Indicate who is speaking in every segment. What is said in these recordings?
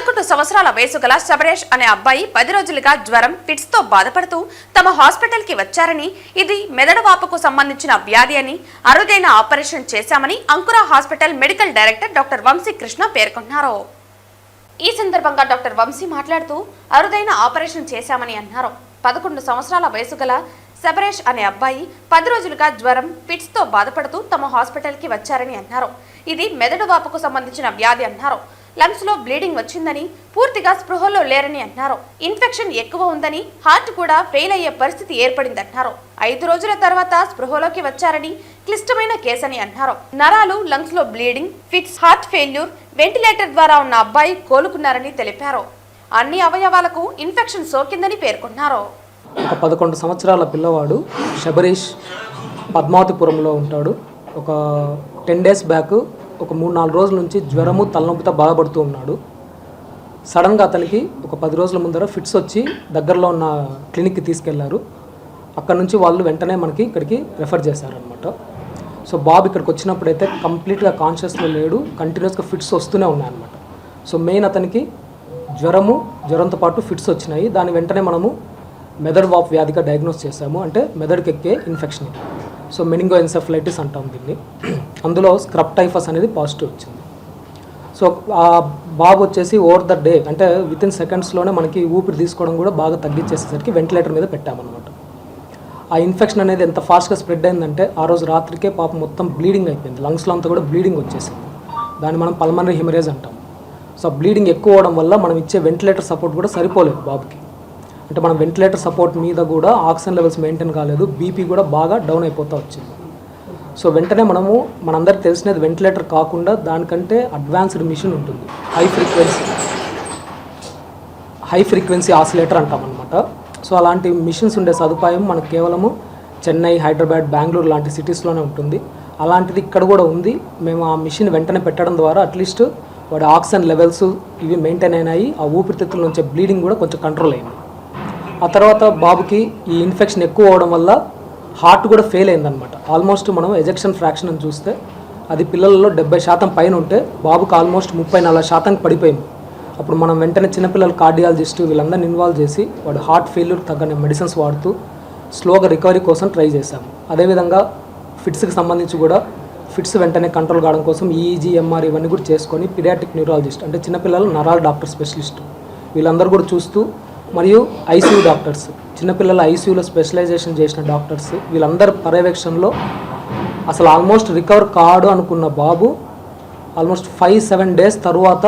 Speaker 1: 11 సంవత్సరాల వయసు గల శబరేష్ అనే అబ్బాయి 10 రోజులుగా జ్వరం ఫిట్స్ తో బాధపడుతూ తమ హాస్పిటల్ కి వచ్చారని, ఇది మెదడు వాపుకు సంబంధించిన వ్యాధి అని, అరుదైన ఆపరేషన్ చేశామని Ankura hospital medical director doctor Vamsi Krishna పేర్కొన్నారు. ఈ సందర్భంగా డాక్టర్ వంశీ మాట్లాడుతూ అరుదైన ఆపరేషన్ చేశామని అన్నారు. 11 సంవత్సరాల వయసు గల శబరేష్ అనే అబ్బాయి 10 రోజులుగా జ్వరం ఫిట్స్ తో బాధపడుతూ తమ హాస్పిటల్ కి వచ్చారని అన్నారు. ఇది మెదడు వాపుకు సంబంధించిన వ్యాధి అన్నారు. లంగ్స్ లో బ్లీడింగ్ వచ్చిందని, పూర్తిగా స్పృహలో లేరని అన్నారు. ఇన్ఫెక్షన్ ఎక్కువ ఉందని, హార్ట్ కూడా ఫెయిల్ అయ్యే పరిస్థితి ఏర్పడిందన్నారు. 5 రోజుల తర్వాత స్పృహలోకి వచ్చారని, క్లిష్టమైన కేసని అన్నారు. నరాలు, లంగ్స్ లో bleeding, fits, heart failure, ventilator ద్వారా ఉన్న అబ్బాయి కోలుకున్నారని తెలిపారు. అన్ని అవయవాలకు ఇన్ఫెక్షన్ సోకిందని పేర్కొన్నారు.
Speaker 2: 11 సంవత్సరాల పిల్లవాడు శబరీష్ పద్మావతిపురంలో ఉంటాడు. ఒక 10 డేస్ బ్యాక్ ఒక 3-4 రోజుల నుంచి జ్వరము తలనొప్పితో బాధపడుతూ ఉన్నాడు. సడన్గా అతనికి ఒక 10 రోజుల ముందర ఫిట్స్ వచ్చి దగ్గరలో ఉన్న క్లినిక్కి తీసుకెళ్లారు. అక్కడ నుంచి వాళ్ళు వెంటనే మనకి ఇక్కడికి రెఫర్ చేశారనమాట. సో బాబు ఇక్కడికి వచ్చినప్పుడైతే కంప్లీట్గా కాన్షియస్లో లేడు, కంటిన్యూస్గా ఫిట్స్ వస్తూనే ఉన్నాయన్నమాట. సో మెయిన్ అతనికి జ్వరంతో పాటు ఫిట్స్ వచ్చినాయి. దాని వెంటనే మనము మెదడు వాపు వ్యాధిగా డయాగ్నోస్ చేశాము. అంటే మెదడుకి ఎక్కే ఇన్ఫెక్షన్. సో మెనింగోఎన్సెఫలైటిస్ అంటాం దీన్ని. అందులో స్క్రబ్ టైఫస్ అనేది పాజిటివ్ వచ్చింది. సో ఆ బాబు వచ్చేసి ఓవర్ ద డే, అంటే వితిన్ సెకండ్స్లోనే మనకి ఊపిరి తీసుకోవడం కూడా బాగా తగ్గించేసేసరికి వెంటిలేటర్ మీద పెట్టామన్నమాట. ఆ ఇన్ఫెక్షన్ అనేది ఎంత ఫాస్ట్గా స్ప్రెడ్ అయిందంటే ఆ రోజు రాత్రికే పాప మొత్తం బ్లీడింగ్ అయిపోయింది. లంగ్స్లో అంతా కూడా బ్లీడింగ్ వచ్చేసింది. దాన్ని మనం పల్మనరీ హెమరేజ్ అంటాం. సో బ్లీడింగ్ ఎక్కువ అవడం వల్ల మనం ఇచ్చే వెంటిలేటర్ సపోర్ట్ కూడా సరిపోలేదు బాబుకి. అంటే మనం వెంటిలేటర్ సపోర్ట్ మీద కూడా ఆక్సిజన్ లెవెల్స్ మెయింటైన్ కాలేదు, బీపీ కూడా బాగా డౌన్ అయిపోతూ వచ్చింది. సో వెంటనే మనందరికి తెలిసినది వెంటిలేటర్ కాకుండా దానికంటే అడ్వాన్స్డ్ మిషన్ ఉంటుంది, హై ఫ్రీక్వెన్సీ ఆసిలేటర్ అంటాం అనమాట. సో అలాంటి మిషన్స్ ఉండే సదుపాయం మనకు కేవలము చెన్నై, హైదరాబాద్, బెంగళూరు లాంటి సిటీస్లోనే ఉంటుంది. అలాంటిది ఇక్కడ కూడా ఉంది. మేము ఆ మిషన్ వెంటనే పెట్టడం ద్వారా అట్లీస్ట్ వాడి ఆక్సిజన్ లెవెల్స్ ఇవి మెయింటైన్ అయినాయి. ఆ ఊపిరితిత్తుల నుంచి బ్లీడింగ్ కూడా కొంచెం కంట్రోల్ అయింది. ఆ తర్వాత బాబుకి ఈ ఇన్ఫెక్షన్ ఎక్కువ అవడం వల్ల హార్ట్ కూడా ఫెయిల్ అయిందనమాట. ఆల్మోస్ట్ మనం ఎజెక్షన్ ఫ్రాక్షన్ అని చూస్తే అది పిల్లలలో 70% పైన ఉంటే బాబుకి ఆల్మోస్ట్ 34% పడిపోయింది. అప్పుడు మనం వెంటనే చిన్నపిల్లల కార్డియాలజిస్ట్ వీళ్ళందరినీ ఇన్వాల్వ్ చేసి వాడు హార్ట్ ఫెయిల్యూర్ తగ్గని మెడిసిన్స్ వాడుతూ స్లోగా రికవరీ కోసం ట్రై చేశాము. అదేవిధంగా ఫిట్స్కి సంబంధించి కూడా ఫిట్స్ వెంటనే కంట్రోల్ కావడం కోసం ఈఈజీ, ఎంఆర్ ఇవన్నీ కూడా చేసుకొని పీడియాట్రిక్ న్యూరాలజిస్ట్ అంటే చిన్నపిల్లల నరాల డాక్టర్ స్పెషలిస్ట్ వీళ్ళందరూ కూడా చూస్తూ, మరియు ఐసీయూ డాక్టర్స్, చిన్నపిల్లల ఐసీయూలో స్పెషలైజేషన్ చేసిన డాక్టర్స్ వీళ్ళందరి పర్యవేక్షణలో అసలు ఆల్మోస్ట్ రికవర్ కాడు అనుకున్న బాబు ఆల్మోస్ట్ 5-7 డేస్ తర్వాత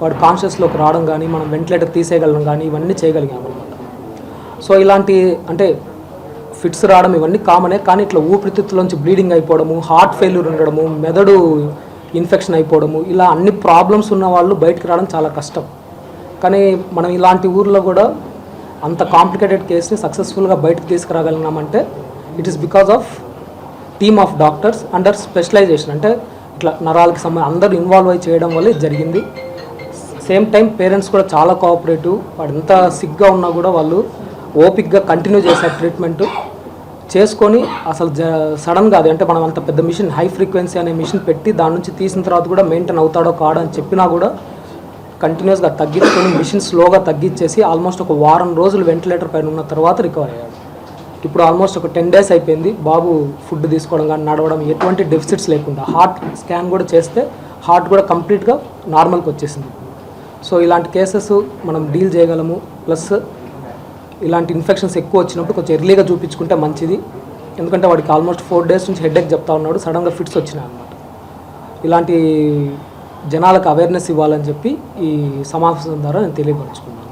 Speaker 2: వాడు కాన్షియస్లోకి రావడం కానీ, మనం వెంటిలేటర్ తీసేయగలం కానీ ఇవన్నీ చేయగలిగాము అనమాట. సో ఇలాంటి అంటే ఫిట్స్ రావడం ఇవన్నీ కామనే, కానీ ఇట్లా ఊపిరితిత్తులోంచి బ్లీడింగ్ అయిపోవడము, హార్ట్ ఫెయిల్యూర్ ఉండడము, మెదడు ఇన్ఫెక్షన్ అయిపోవడము, ఇలా అన్ని ప్రాబ్లమ్స్ ఉన్న వాళ్ళు బయటకు రావడం చాలా కష్టం. కానీ మనం ఇలాంటి ఊర్లో కూడా అంత కాంప్లికేటెడ్ కేసుని సక్సెస్ఫుల్గా బయటకు తీసుకురాగలిగినామంటే it is because of team of doctors under specialization. అంటే ఇట్లా నరాలకి సంబంధించి అందరూ ఇన్వాల్వ్ అయి చేయడం వల్ల ఇది జరిగింది. సేమ్ టైం పేరెంట్స్ కూడా చాలా కోఆపరేటివ్. వాడు ఎంత సిగ్గా ఉన్నా కూడా వాళ్ళు ఓపిక్గా కంటిన్యూ చేశారు ట్రీట్మెంట్ చేసుకొని. అసలు సడన్గా అది అంటే మనం అంత పెద్ద మిషన్, హై ఫ్రీక్వెన్సీ అనే మిషన్ పెట్టి దాని నుంచి తీసిన తర్వాత కూడా మెయింటైన్ అవుతాడో కాడో అని చెప్పినా కూడా కంటిన్యూస్గా తగ్గించుకొని మిషన్ స్లోగా తగ్గించేసి ఆల్మోస్ట్ ఒక వారం రోజులు వెంటిలేటర్ పైన ఉన్న తర్వాత రికవర్ అయ్యాడు. ఇప్పుడు ఆల్మోస్ట్ ఒక 10 డేస్ అయిపోయింది. బాబు ఫుడ్ తీసుకోవడం కానీ, నడవడం, ఎటువంటి డెఫిసిట్స్ లేకుండా హార్ట్ స్కాన్ కూడా చేస్తే హార్ట్ కూడా కంప్లీట్గా నార్మల్కి వచ్చేసింది. సో ఇలాంటి కేసెస్ మనం డీల్ చేయగలము. ప్లస్ ఇలాంటి ఇన్ఫెక్షన్స్ ఎక్కువ వచ్చినప్పుడు కొంచెం ఎర్లీగా చూపించుకుంటే మంచిది. ఎందుకంటే వాడికి ఆల్మోస్ట్ 4 డేస్ నుంచి హెడేక్ చెప్తా ఉన్నాడు, సడన్గా ఫిట్స్ వచ్చినాయి అన్నమాట. ఇలాంటి జనాలకు అవేర్నెస్ ఇవ్వాలని చెప్పి ఈ సమావేశం ద్వారా నేను తెలియపరుచుకున్నాను.